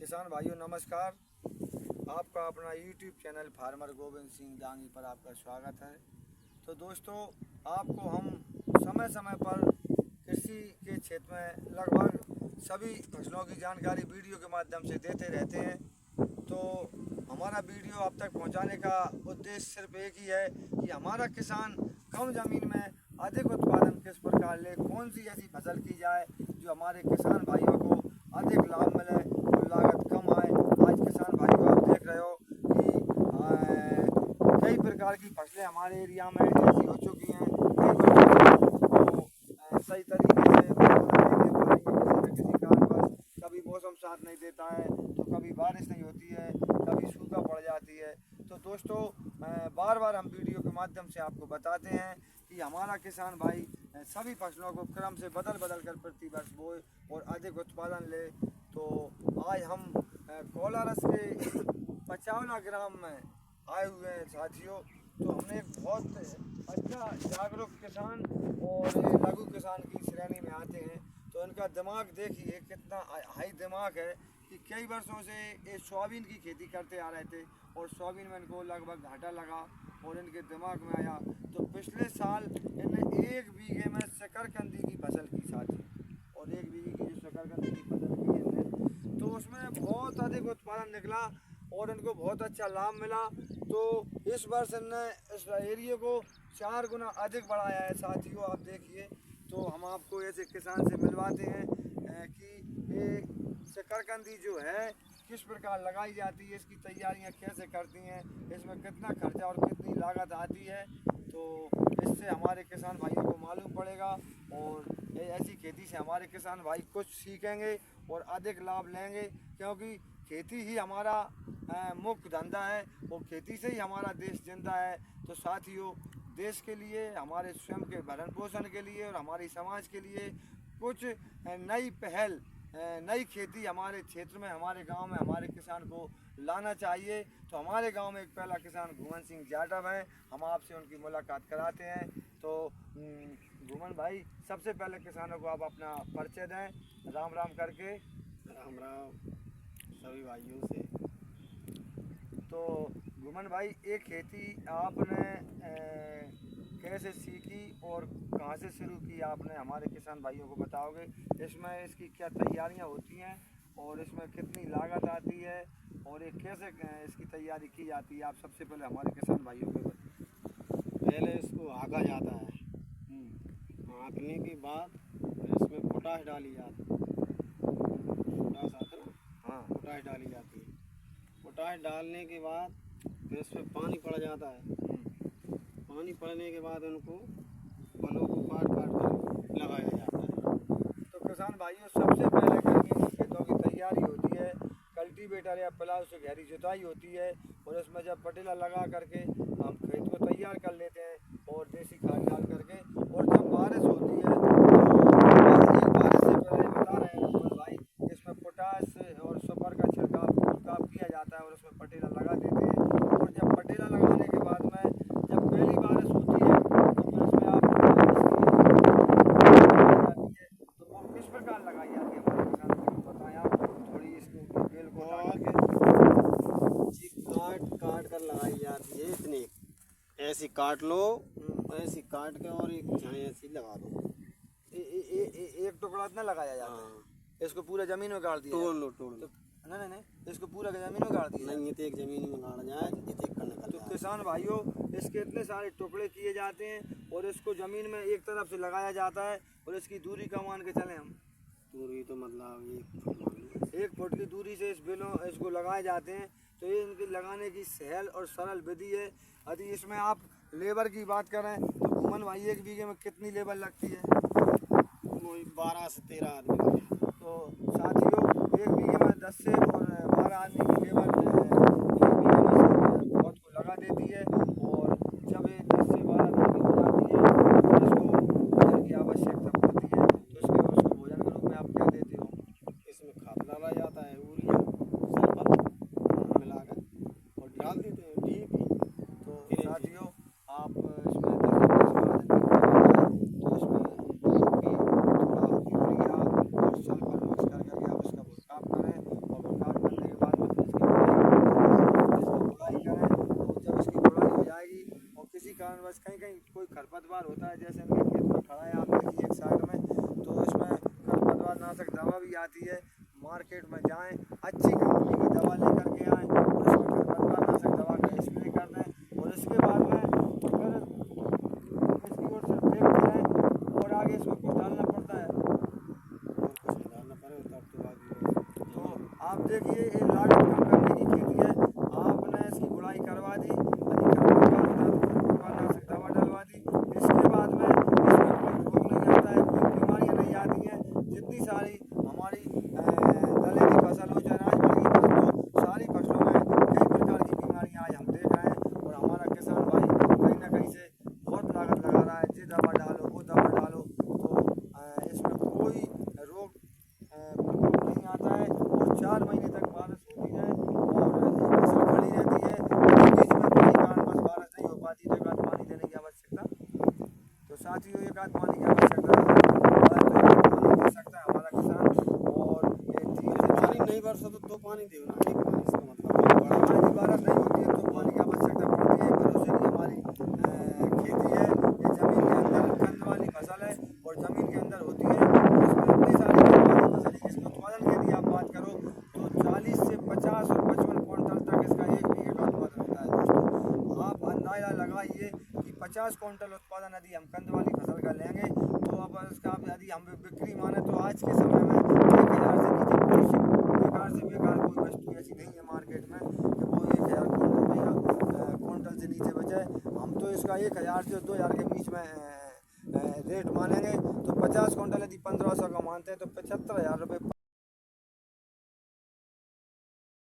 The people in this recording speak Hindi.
किसान भाइयों नमस्कार। आपका अपना YouTube channel farmer Govind Singh Dangi पर आपका स्वागत है। तो दोस्तों, आपको हम समय समय पर कृषि के क्षेत्र में लगभग सभी फसलों की जानकारी वीडियो के माध्यम से देते रहते हैं। तो हमारा वीडियो आप तक पहुंचाने का उद्देश्य सिर्फ एक ही है कि हमारा किसान कम ज़मीन में अधिक उत्पादन किस प्रकार ले, कौन सी ऐसी फसल की जाए जो हमारे किसान भाइयों को अधिक लाभ मिले और लागत कम आए। आज किसान भाइयों, आप देख रहे हो कि कई प्रकार की फसलें हमारे एरिया में ऐसी हो चुकी हैं तो सही तरीके से किसी कारणवश कभी मौसम साथ नहीं देता है, तो कभी बारिश नहीं होती है, कभी सूखा पड़ जाती है। तो दोस्तों, बार बार हम वीडियो के माध्यम से आपको बताते हैं कि हमारा किसान भाई सभी फसलों को क्रम से बदल कर प्रति वर्ष बोए और अधिक उत्पादन ले। तो आज हम कोलारस के पचावना ग्राम में आए हुए हैं साथियों। तो हमने एक बहुत अच्छा जागरूक किसान और लघु किसान की श्रेणी में आते हैं। तो इनका दिमाग देखिए कितना हाई दिमाग है कि कई वर्षों से ये सोयाबीन की खेती करते आ रहे थे और सोयाबीन में इनको लगभग घाटा लगा और इनके दिमाग में आया। तो पिछले साल इन्हें 1 बीघे में शकरकंदी की फसल की साथी और 1 बीघे की जो शकरकंदी की फसल की इन्हें, तो उसमें बहुत अधिक उत्पादन निकला और इनको बहुत अच्छा लाभ मिला। तो इस वर्ष इन्होंने इस एरिया को 4 गुना अधिक बढ़ाया है साथियों। आप देखिए, तो हम आपको ऐसे किसान से मिलवाते हैं कि ये शकरकंदी जो है किस प्रकार लगाई जाती है, इसकी तैयारियां कैसे करती हैं, इसमें कितना खर्चा और कितनी लागत आती है। तो इससे हमारे किसान भाइयों को मालूम पड़ेगा और ऐसी खेती से हमारे किसान भाई कुछ सीखेंगे और अधिक लाभ लेंगे, क्योंकि खेती ही हमारा मुख्य धंधा है और खेती से ही हमारा देश जिंदा है। तो साथियों, देश के लिए, हमारे स्वयं के भरण पोषण के लिए और हमारे समाज के लिए कुछ नई पहल, नई खेती हमारे क्षेत्र में, हमारे गांव में हमारे किसान को लाना चाहिए। तो हमारे गांव में एक पहला किसान घुमन सिंह जाटव हैं, हम आपसे उनकी मुलाकात कराते हैं। तो घुमन भाई, सबसे पहले किसानों को आप अपना परिचय दें राम राम करके। राम राम सभी भाइयों से। तो घुमन भाई, ये खेती आपने कैसे सीखी और कहाँ से शुरू की आपने, हमारे किसान भाइयों को बताओगे? इसमें इसकी क्या तैयारियां होती हैं और इसमें कितनी लागत आती है और ये कैसे इसकी तैयारी की जाती है, आप सबसे पहले हमारे किसान भाइयों को बताइए। पहले इसको हाँका जाता है, हाँकने के बाद फिर इसमें पोटाश डाली जाती है। पोटाश आता है ना, हाँ, पोटाश डाली जाती है। पोटाश डालने के बाद फिर इसमें पानी पड़ जाता है। पानी पड़ने के बाद उनको फलों को काट कर लगाया जाता है। तो किसान भाइयों, सबसे पहले करके खेतों की तैयारी होती है, कल्टीवेटर या प्लाव से गहरी जुताई होती है और इसमें जब पटेला लगा करके हम खेत को तैयार कर लेते हैं और देसी खाद डाल करके, और जब बारिश होती है तो बारिश से पहले बता रहे हैं तो भाई, इसमें पोटाश और सुपर का छिड़काव किया जाता है और उसमें पटेला लगा देते हैं। और जब पटेला लगाने के बाद में जब पहली बारिश होती है तो फिर इसमें आप तो वो किस प्रकार लगाई जाती है हमारे किसान को बताएं आप थोड़ी, इसको बेल को काट काट कर लगाई जाती है। इतनी ऐसी काट लो, ऐसी काट के और एक झाई ऐसी लगा दो। एक टुकड़ा इतना लगाया जाता है, इसको पूरा जमीन में गाड़ दिया तोड़ लो तोड़ लो। नहीं, इसको पूरा जमीन में गाड़ दिया नहीं, ये तो एक जमीन में गाड़ जाए, ये तो एक का निकल तो जाए। किसान भाइयों, इसके इतने सारे टुकड़े किए जाते हैं और इसको जमीन में एक तरफ से लगाया जाता है और इसकी दूरी का मान के चलें हम, दूरी तो मतलब 1 फुट मान लो। 1 फुट की दूरी से इसको लगाए जाते हैं। तो ये इनके लगाने की सहल और सरल विधि है। यदि इसमें आप लेबर की बात करें तो घुमन भाई 1 बीघे में कितनी लेबर लगती है? वही 12 से 13 आदमी लगे। तो साथियों, 1 बीघे में 10 से और 12 आदमी की लेबर 1 बीघे में बहुत को लगा देती है। और जब ये 10 से 12 दिन की हो जाती है तो इसको भोजन की आवश्यकता पड़ती है। तो उसको भोजन के रूप में आप क्या देते हो? इसमें खाद डाला जाता है, यूरिया सल्फर मिलाकर और डाल देते हैं DAP। तो साथियों, आप इसमें 10 से 12 दिन की तो इसमें DAP, थोड़ा यूरिया और सल्फर मिक्स करके आप इसका छिड़काव करें और छिड़काव करने खरपतवार होता है, जैसे इनके खेत में खड़ा है आप देखिए एक साइड में, तो इसमें खरपतवार नाशक दवा भी आती है। मार्केट में जाएं, अच्छी कंपनी की दवा लेकर के आएँ और इसमें खरपतवार नाशक दवा का स्प्रे कर दें और इसके बाद में फिर इसकी ओर से देखते रहें और आगे इसमें कुछ डालना पड़ता है। और कुछ नहीं डालना पड़ेगा, तब तो आगे तो आप देखिए ये लागत कम करने की खेती है। आपने इसकी गुड़ाई करवा दी, यदि खरपतवार होता है तो खरपतवार नाशक दवा डलवा दी, इसके बाद में इसमें कोई रोग नहीं आता है, कोई बीमारियां नहीं आती हैं। जितनी सारी हमारी दलहनी फसल हो चाहे अनाज वाली फसल हो, सारी फसलों में कई प्रकार की बीमारियां आज हम देख रहे हैं और हमारा किसान भाई कहीं ना कहीं से बहुत लागत लगा रहा है, ये दवा डालो वो दवा डालो, तो इसमें कोई रोग नहीं आता है और 4 महीने तक बारिश होती है और फसल खड़ी रहती है। बीच में कोई कारणवश बारिश नहीं हो पाती तो एक आध पानी देने की आवश्यकता, तो साथियों एक आध पानी की आवश्यकता है, पानी दे सकता है हमारा किसान। और ये धीरे पानी नहीं बरसा तो 2 पानी दे ना, एक पानी इसका मतलब पानी की बारिश नहीं होती है तो पानी की आवश्यकता पड़ती है। भरोसे की हमारी खेती है, ये जमीन के अंदर कंद वाली फसल है और जमीन के अंदर होती है, इसमें इतनी सारी कंद वाली फसल है जिसके उत्पादन की यदि आप बात करो तो 40 से 50 और 55 क्विंटल तक इसका एक बीघे का उत्पादन होता है। दोस्तों आप अंदाजा लगाइए कि 50 क्विंटल उत्पादन यदि हम कंद वाली फसल का लेंगे तो अब इसका यदि हम बिक्री माने तो आज के समय में 1000 से नीचे बेकार कोई वस्तु ऐसी नहीं है मार्केट में कि वो 1000 क्विंटल से नीचे बचे। हम तो इसका 1000 से 2000 के बीच में रेट मानेंगे, तो 50 क्विंटल यदि 1500 का मानते हैं तो 75,000 रुपये